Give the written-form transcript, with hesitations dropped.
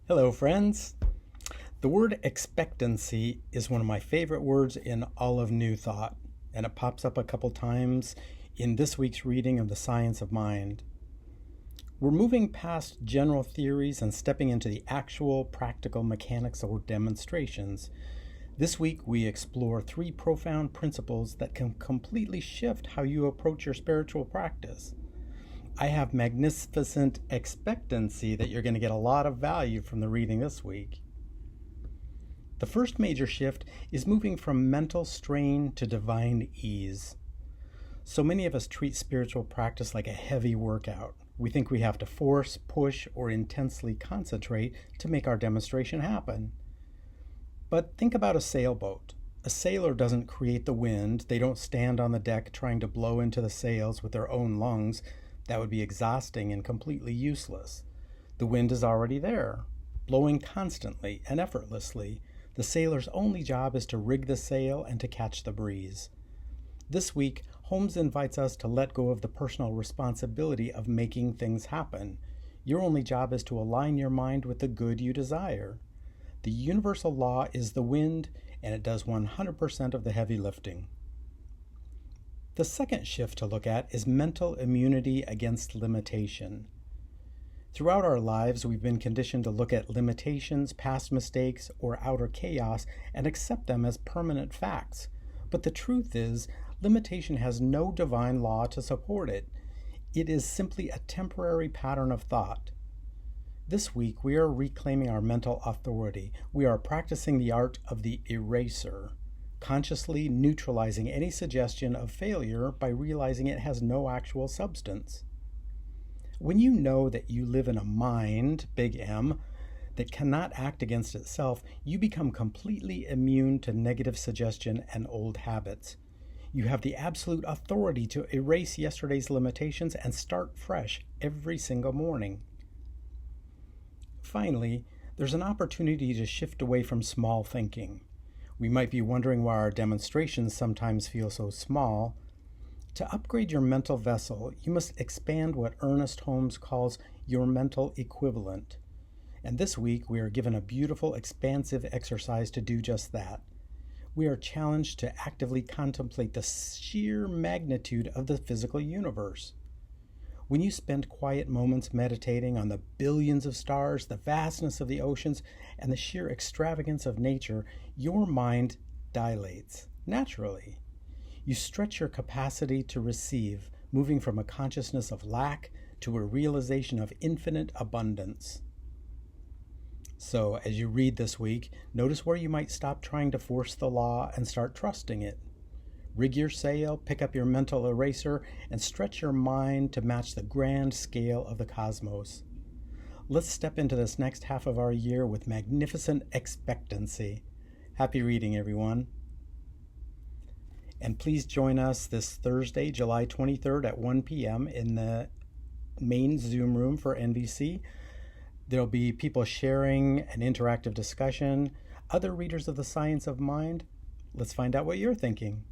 Hello, friends. The word expectancy is one of my favorite words in all of New Thought, and it pops up a couple times in this week's reading of The Science of Mind. We're moving past general theories and stepping into the actual practical mechanics or demonstrations. This week, we explore three profound principles that can completely shift how you approach your spiritual practice. I have magnificent expectancy that you're going to get a lot of value from the reading this week. The first major shift is moving from mental strain to divine ease. So many of us treat spiritual practice like a heavy workout. We think we have to force, push, or intensely concentrate to make our demonstration happen. But think about a sailboat. A sailor doesn't create the wind. They don't stand on the deck trying to blow into the sails with their own lungs. That would be exhausting and completely useless. The wind is already there, blowing constantly and effortlessly. The sailor's only job is to rig the sail and to catch the breeze. This week, Holmes invites us to let go of the personal responsibility of making things happen. Your only job is to align your mind with the good you desire. The universal law is the wind, and it does 100% of the heavy lifting. The second shift to look at is mental immunity against limitation. Throughout our lives, we've been conditioned to look at limitations, past mistakes, or outer chaos and accept them as permanent facts. But the truth is, limitation has no divine law to support it. It is simply a temporary pattern of thought. This week, we are reclaiming our mental authority. We are practicing the art of the eraser, consciously neutralizing any suggestion of failure by realizing it has no actual substance. When you know that you live in a mind, big M, that cannot act against itself, you become completely immune to negative suggestion and old habits. You have the absolute authority to erase yesterday's limitations and start fresh every single morning. Finally, there's an opportunity to shift away from small thinking. We might be wondering why our demonstrations sometimes feel so small. To upgrade your mental vessel, you must expand what Ernest Holmes calls your mental equivalent. And this week, we are given a beautiful, expansive exercise to do just that. We are challenged to actively contemplate the sheer magnitude of the physical universe. When you spend quiet moments meditating on the billions of stars, the vastness of the oceans, and the sheer extravagance of nature, your mind dilates naturally. You stretch your capacity to receive, moving from a consciousness of lack to a realization of infinite abundance. So, as you read this week, notice where you might stop trying to force the law and start trusting it. Rig your sail, pick up your mental eraser, and stretch your mind to match the grand scale of the cosmos. Let's step into this next half of our year with magnificent expectancy. Happy reading, everyone. And please join us this Thursday, July 23rd at 1 p.m. in the main Zoom room for NVC. There'll be people sharing an interactive discussion, other readers of The Science of Mind. Let's find out what you're thinking.